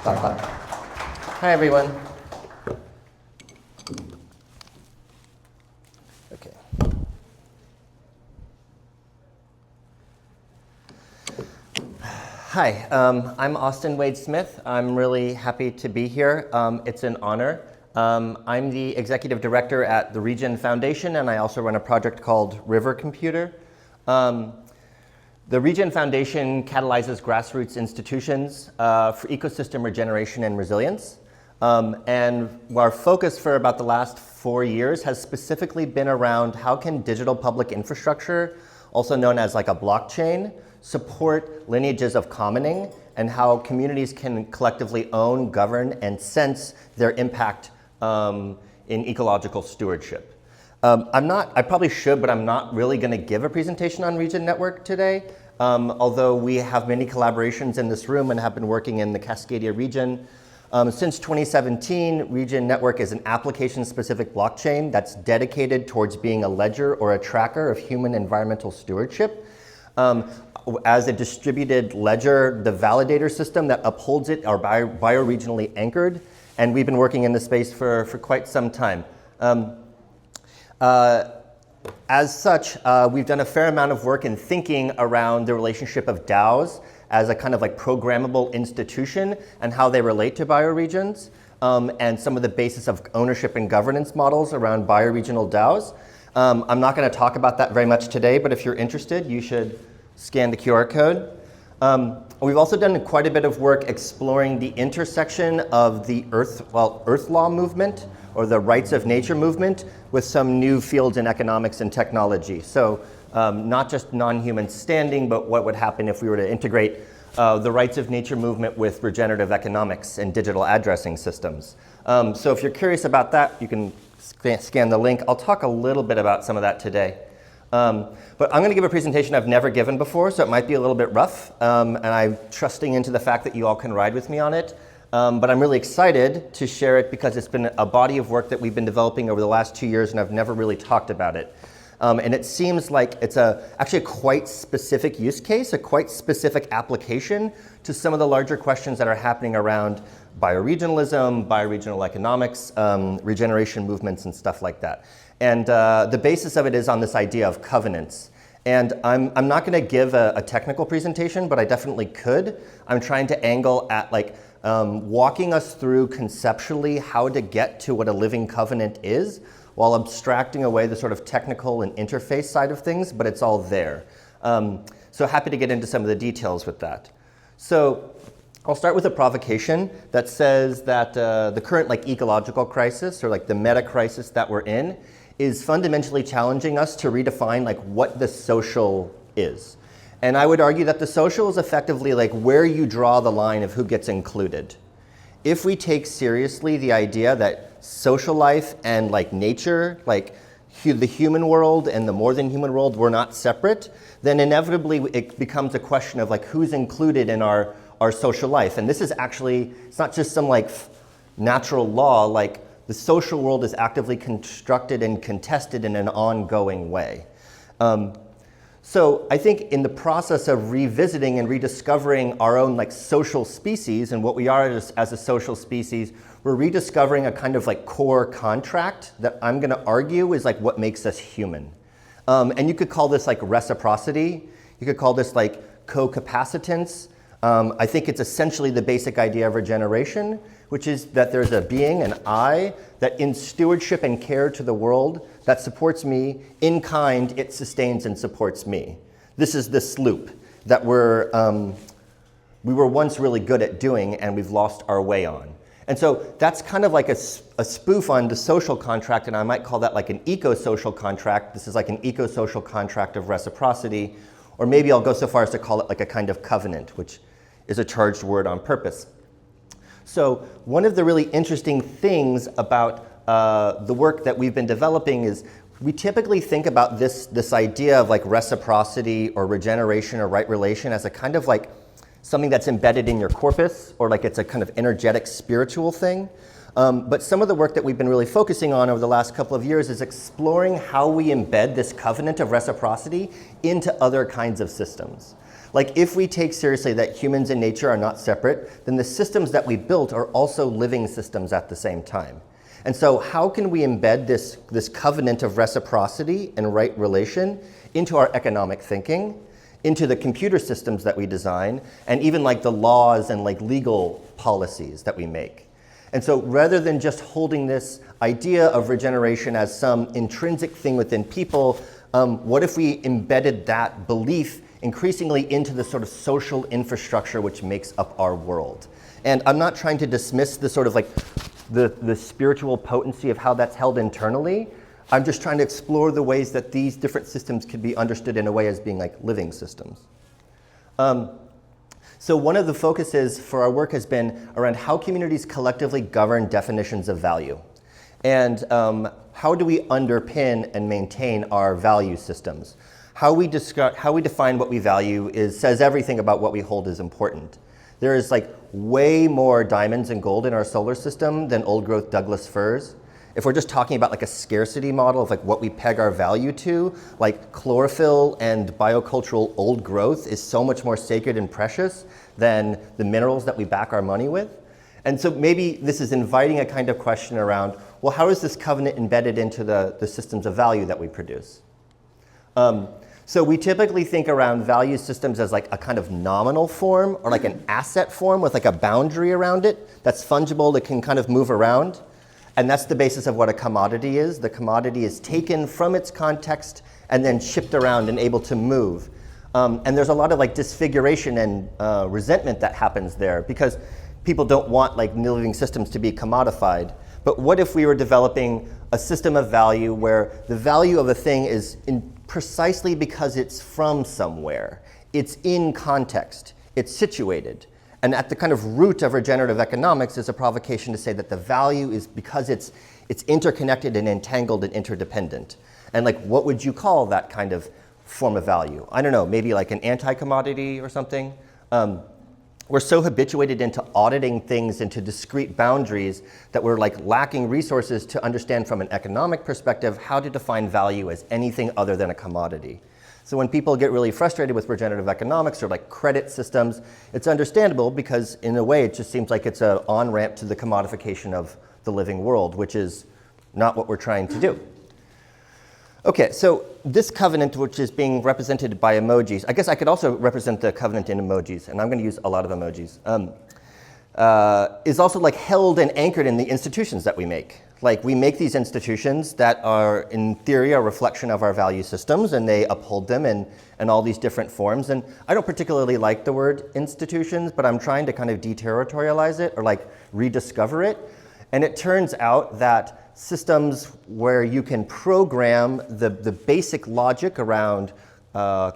Hi, everyone. Okay. Hi, I'm Austin Wade Smith. I'm really happy to be here. It's an honor. I'm the executive director at the Regen Foundation, and I also run a project called River Computer. The Regen Foundation catalyzes grassroots institutions for ecosystem regeneration and resilience. And our focus for about the last 4 years has specifically been around how can digital public infrastructure, also known as like a blockchain, support lineages of commoning and how communities can collectively own, govern, and sense their impact in ecological stewardship. I probably should, but I'm not really going to give a presentation on Regen Network today, although we have many collaborations in this room and have been working in the Cascadia region. Since 2017, Regen Network is an application-specific blockchain that's dedicated towards being a ledger or a tracker of human environmental stewardship. As a distributed ledger, the validator system that upholds it are bioregionally anchored, and we've been working in this space for quite some time. As such, we've done a fair amount of work in thinking around the relationship of DAOs as a kind of like programmable institution and how they relate to bioregions, and some of the basis of ownership and governance models around bioregional DAOs. I'm not going to talk about that very much today, but if you're interested, you should scan the QR code. We've also done quite a bit of work exploring the intersection of the Earth Law movement or the rights of nature movement with some new fields in economics and technology. So not just non-human standing, but what would happen if we were to integrate the rights of nature movement with regenerative economics and digital addressing systems. So if you're curious about that, you can scan the link. I'll talk a little bit about some of that today. But I'm going to give a presentation I've never given before, so it might be a little bit rough, and I'm trusting into the fact that you all can ride with me on it. But I'm really excited to share it because it's been a body of work that we've been developing over the last 2 years, and I've never really talked about it. And it seems like it's actually a quite specific use case, a quite specific application to some of the larger questions that are happening around bioregionalism, bioregional economics, regeneration movements, and stuff like that. And the basis of it is on this idea of covenants. And I'm not going to give a technical presentation, but I definitely could. I'm trying to angle at like walking us through conceptually how to get to what a living covenant is, while abstracting away the sort of technical and interface side of things, but it's all there. So happy to get into some of the details with that. So I'll start with a provocation that says that the current like ecological crisis, or like the meta crisis that we're in, is fundamentally challenging us to redefine like what the social is. And I would argue that the social is effectively like where you draw the line of who gets included. If we take seriously the idea that social life and like nature, like the human world and the more than human world were not separate, then inevitably it becomes a question of like who's included in our social life. And this is actually, it's not just some like natural law, like the social world is actively constructed and contested in an ongoing way. So I think in the process of revisiting and rediscovering our own like social species and what we are as a social species, we're rediscovering a kind of like core contract that I'm going to argue is like what makes us human. And you could call this like reciprocity. You could call this like co-capacitance. I think it's essentially the basic idea of regeneration, which is that there's a being, an I, that in stewardship and care to the world that supports me, in kind, it sustains and supports me. This is this loop that we were once really good at doing and we've lost our way on. And so that's kind of like a spoof on the social contract, and I might call that like an eco-social contract. This is like an eco-social contract of reciprocity, or maybe I'll go so far as to call it like a kind of covenant, which is a charged word on purpose. So one of the really interesting things about the work that we've been developing is we typically think about this idea of like reciprocity or regeneration or right relation as a kind of like something that's embedded in your corpus, or like it's a kind of energetic spiritual thing. But some of the work that we've been really focusing on over the last couple of years is exploring how we embed this covenant of reciprocity into other kinds of systems. Like if we take seriously that humans and nature are not separate, then the systems that we built are also living systems at the same time. And so how can we embed this covenant of reciprocity and right relation into our economic thinking, into the computer systems that we design, and even like the laws and like legal policies that we make? And so rather than just holding this idea of regeneration as some intrinsic thing within people, what if we embedded that belief increasingly into the sort of social infrastructure which makes up our world? And I'm not trying to dismiss the sort of like the spiritual potency of how that's held internally. I'm just trying to explore the ways that these different systems could be understood in a way as being like living systems. So one of the focuses for our work has been around how communities collectively govern definitions of value. And how do we underpin and maintain our value systems? How we define what we value says everything about what we hold as important. There is like way more diamonds and gold in our solar system than old growth Douglas firs. If we're just talking about like a scarcity model of like what we peg our value to, like chlorophyll and biocultural old growth is so much more sacred and precious than the minerals that we back our money with. And so maybe this is inviting a kind of question around, well, how is this covenant embedded into the systems of value that we produce? So we typically think around value systems as like a kind of nominal form or like an asset form with like a boundary around it that's fungible, that can kind of move around. And that's the basis of what a commodity is. The commodity is taken from its context and then shipped around and able to move. And there's a lot of like disfiguration and resentment that happens there because people don't want like living systems to be commodified. But what if we were developing a system of value where the value of a thing is precisely because it's from somewhere, it's in context, it's situated. And at the kind of root of regenerative economics is a provocation to say that the value is because it's interconnected and entangled and interdependent. And like, what would you call that kind of form of value? I don't know, maybe like an anti-commodity or something? We're so habituated into auditing things into discrete boundaries that we're like lacking resources to understand from an economic perspective how to define value as anything other than a commodity. So when people get really frustrated with regenerative economics or like credit systems, it's understandable because in a way it just seems like it's an on-ramp to the commodification of the living world, which is not what we're trying to do. Okay, so this covenant, which is being represented by emojis, I guess I could also represent the covenant in emojis, and I'm going to use a lot of emojis, is also like held and anchored in the institutions that we make. Like we make these institutions that are in theory a reflection of our value systems, and they uphold them in all these different forms. And I don't particularly like the word institutions, but I'm trying to kind of deterritorialize it or like rediscover it. And it turns out that systems where you can program the basic logic around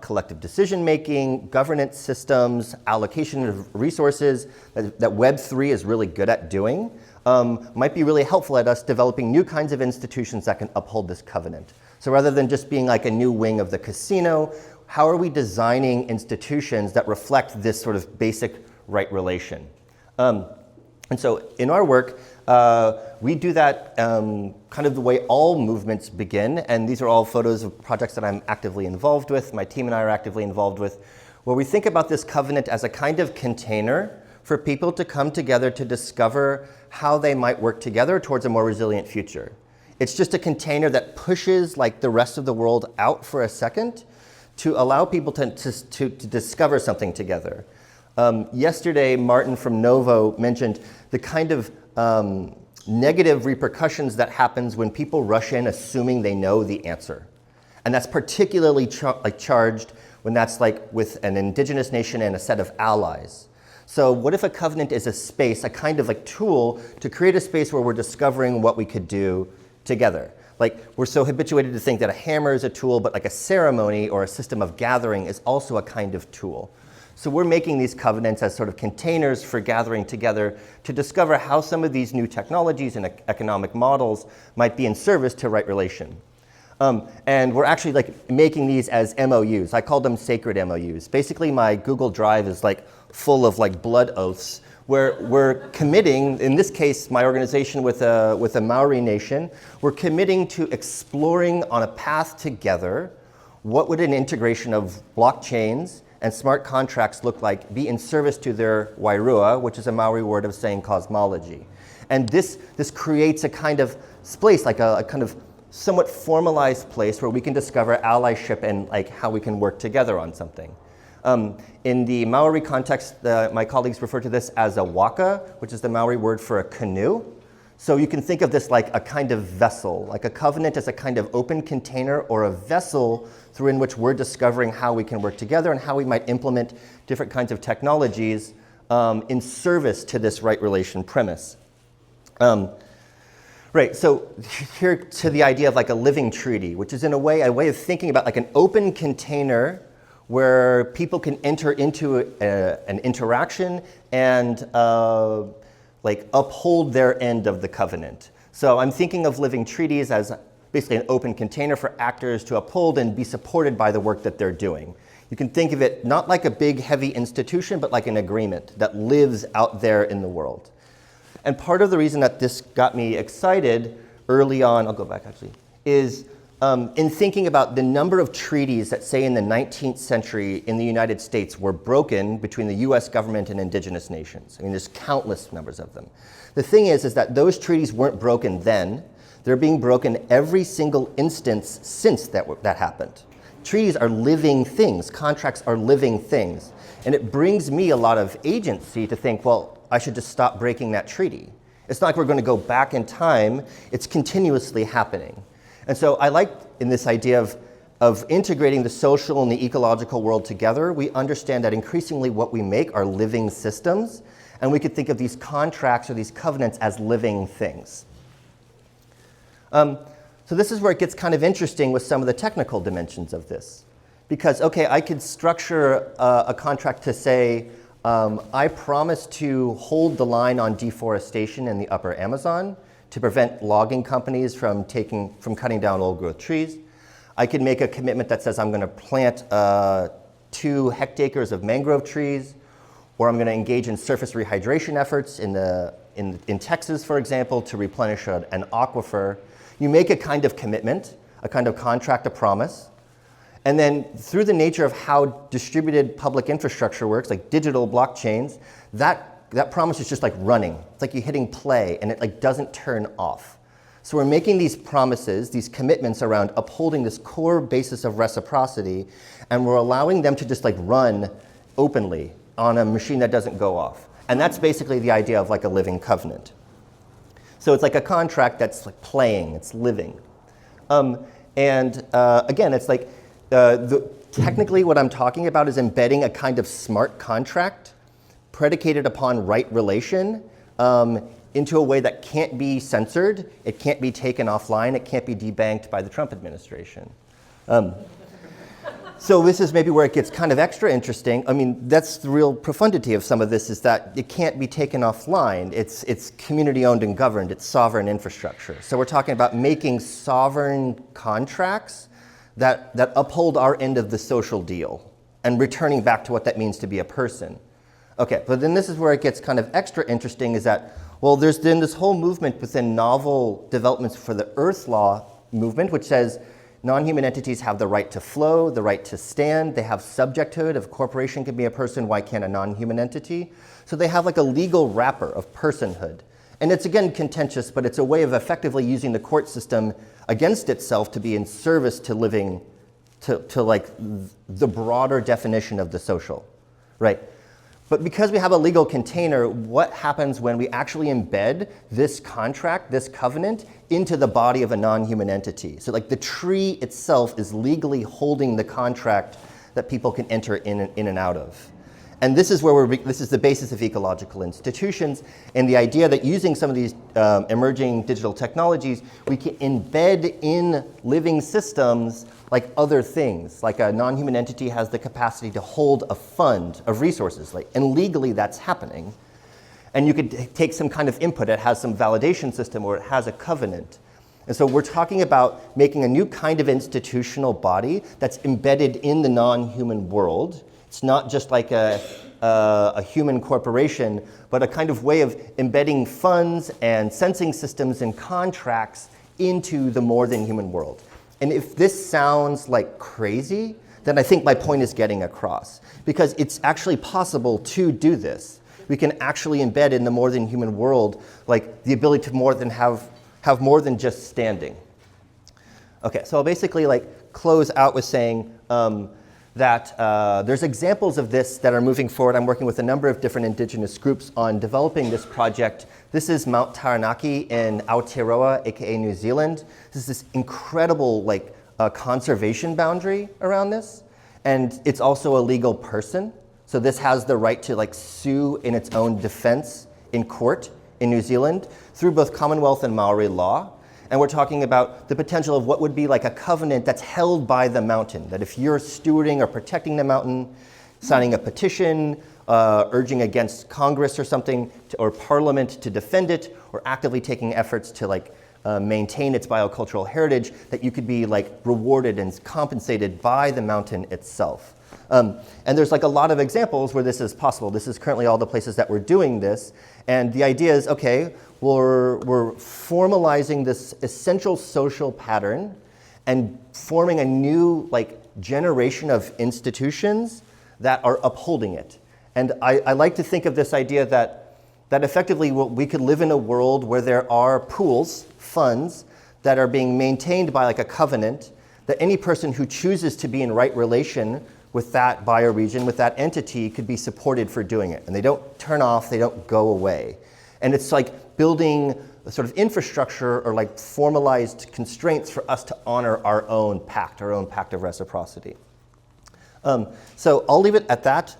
collective decision-making, governance systems, allocation of resources that Web3 is really good at doing, might be really helpful at us developing new kinds of institutions that can uphold this covenant. So rather than just being like a new wing of the casino, how are we designing institutions that reflect this sort of basic right relation? And so in our work, we do that kind of the way all movements begin, and these are all photos of projects that I'm actively involved with, my team and I are actively involved with, where we think about this covenant as a kind of container for people to come together to discover how they might work together towards a more resilient future. It's just a container that pushes like the rest of the world out for a second to allow people to discover something together. Yesterday, Martin from Novo mentioned the kind of negative repercussions that happens when people rush in assuming they know the answer. And that's particularly charged when that's like with an indigenous nation and a set of allies. So what if a covenant is a space, a kind of like tool to create a space where we're discovering what we could do together? Like we're so habituated to think that a hammer is a tool, but like a ceremony or a system of gathering is also a kind of tool. So we're making these covenants as sort of containers for gathering together to discover how some of these new technologies and economic models might be in service to right relation. And we're actually like making these as MOUs. I call them sacred MOUs. Basically my Google Drive is like full of like blood oaths where we're committing, in this case my organization with a Maori nation, we're committing to exploring on a path together what would an integration of blockchains and smart contracts look like be in service to their wairua, which is a Maori word of saying cosmology. And this creates a kind of place, like a kind of somewhat formalized place where we can discover allyship and like how we can work together on something. In the Maori context, my colleagues refer to this as a waka, which is the Maori word for a canoe. So you can think of this like a kind of vessel, like a covenant as a kind of open container or a vessel through in which we're discovering how we can work together and how we might implement different kinds of technologies in service to this right relation premise. Right, so here to the idea of like a living treaty, which is in a way of thinking about like an open container where people can enter into an interaction and like uphold their end of the covenant. So I'm thinking of living treaties as basically an open container for actors to uphold and be supported by the work that they're doing. You can think of it not like a big, heavy institution, but like an agreement that lives out there in the world. And part of the reason that this got me excited early on, I'll go back actually, is in thinking about the number of treaties that say in the 19th century in the United States were broken between the US government and indigenous nations. I mean, there's countless numbers of them. The thing is that those treaties weren't broken then. They're being broken every single instance since that happened. Treaties are living things. Contracts are living things. And it brings me a lot of agency to think, well, I should just stop breaking that treaty. It's not like we're going to go back in time. It's continuously happening. And so I like in this idea of integrating the social and the ecological world together, we understand that increasingly what we make are living systems, and we could think of these contracts or these covenants as living things. So this is where it gets kind of interesting with some of the technical dimensions of this. Because, okay, I could structure a contract to say, I promise to hold the line on deforestation in the upper Amazon to prevent logging companies from cutting down old growth trees. I could make a commitment that says I'm going to plant 2 hectares of mangrove trees, or I'm going to engage in surface rehydration efforts in Texas, for example, to replenish an aquifer. You make a kind of commitment, a kind of contract, a promise. And then through the nature of how distributed public infrastructure works, like digital blockchains, that promise is just like running. It's like you're hitting play and it like doesn't turn off. So we're making these promises, these commitments around upholding this core basis of reciprocity, and we're allowing them to just like run openly on a machine that doesn't go off. And that's basically the idea of like a living covenant. So it's like a contract that's like playing, it's living. Again, it's like technically what I'm talking about is embedding a kind of smart contract predicated upon right relation into a way that can't be censored, it can't be taken offline, it can't be debanked by the Trump administration. So this is maybe where it gets kind of extra interesting. I mean, that's the real profundity of some of this, is that it can't be taken offline. It's community owned and governed, it's sovereign infrastructure. So we're talking about making sovereign contracts that uphold our end of the social deal and returning back to what that means to be a person. Okay, but then this is where it gets kind of extra interesting, is that, well, there's been this whole movement within novel developments for the Earth Law movement, which says non-human entities have the right to flow, the right to stand, they have subjecthood. If a corporation can be a person, why can't a non-human entity? So they have like a legal wrapper of personhood. And it's again contentious, but it's a way of effectively using the court system against itself to be in service to living, to like the broader definition of the social, right? But because we have a legal container, what happens when we actually embed this contract, this covenant, into the body of a non-human entity? So like the tree itself is legally holding the contract that people can enter in and out of. And this is where this is the basis of ecological institutions, and the idea that using some of these emerging digital technologies, we can embed in living systems like other things. Like a non-human entity has the capacity to hold a fund of resources, and legally that's happening. And you could take some kind of input, it has some validation system, or it has a covenant. And so we're talking about making a new kind of institutional body that's embedded in the non-human world. It's not just like a human corporation, but a kind of way of embedding funds and sensing systems and contracts into the more than human world. And if this sounds like crazy, then I think my point is getting across. Because it's actually possible to do this. We can actually embed in the more than human world, like the ability to have more than just standing. Okay, so I'll basically like close out with saying that there's examples of this that are moving forward. I'm working with a number of different indigenous groups on developing this project. This is Mount Taranaki in Aotearoa, aka New Zealand. This is this incredible like conservation boundary around this. And it's also a legal person. So this has the right to like sue in its own defense in court in New Zealand through both Commonwealth and Maori law. And we're talking about the potential of what would be like a covenant that's held by the mountain, that if you're stewarding or protecting the mountain, signing a petition, urging against Congress or something, or Parliament to defend it, or actively taking efforts to like maintain its biocultural heritage, that you could be like rewarded and compensated by the mountain itself. And there's like a lot of examples where this is possible. This is currently all the places that we're doing this. And the idea is, okay, we're formalizing this essential social pattern and forming a new like generation of institutions that are upholding it. And I like to think of this idea that effectively we could live in a world where there are pools, funds, that are being maintained by like a covenant, that any person who chooses to be in right relation with that bioregion, with that entity, could be supported for doing it. And they don't turn off, they don't go away. And it's like building a sort of infrastructure or like formalized constraints for us to honor our own pact of reciprocity. So I'll leave it at that.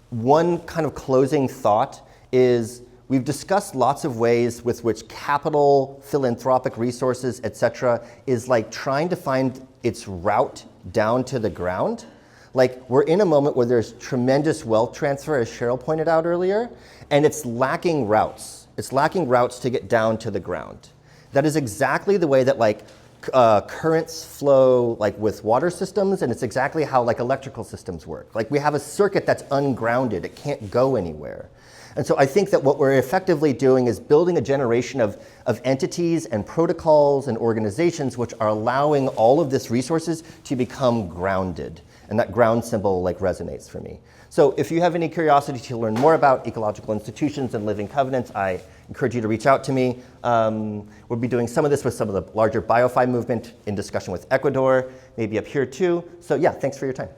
One kind of closing thought is we've discussed lots of ways with which capital, philanthropic resources, et cetera, is like trying to find its route down to the ground. Like we're in a moment where there's tremendous wealth transfer, as Cheryl pointed out earlier, and it's lacking routes. It's lacking routes to get down to the ground. That is exactly the way that like currents flow like with water systems, and it's exactly how like electrical systems work. Like we have a circuit that's ungrounded, it can't go anywhere. And so I think that what we're effectively doing is building a generation of entities and protocols and organizations which are allowing all of this resources to become grounded. And that ground symbol like resonates for me. So if you have any curiosity to learn more about ecological institutions and living covenants, I encourage you to reach out to me. We'll be doing some of this with some of the larger BioFi movement in discussion with Ecuador, maybe up here too. So yeah, thanks for your time.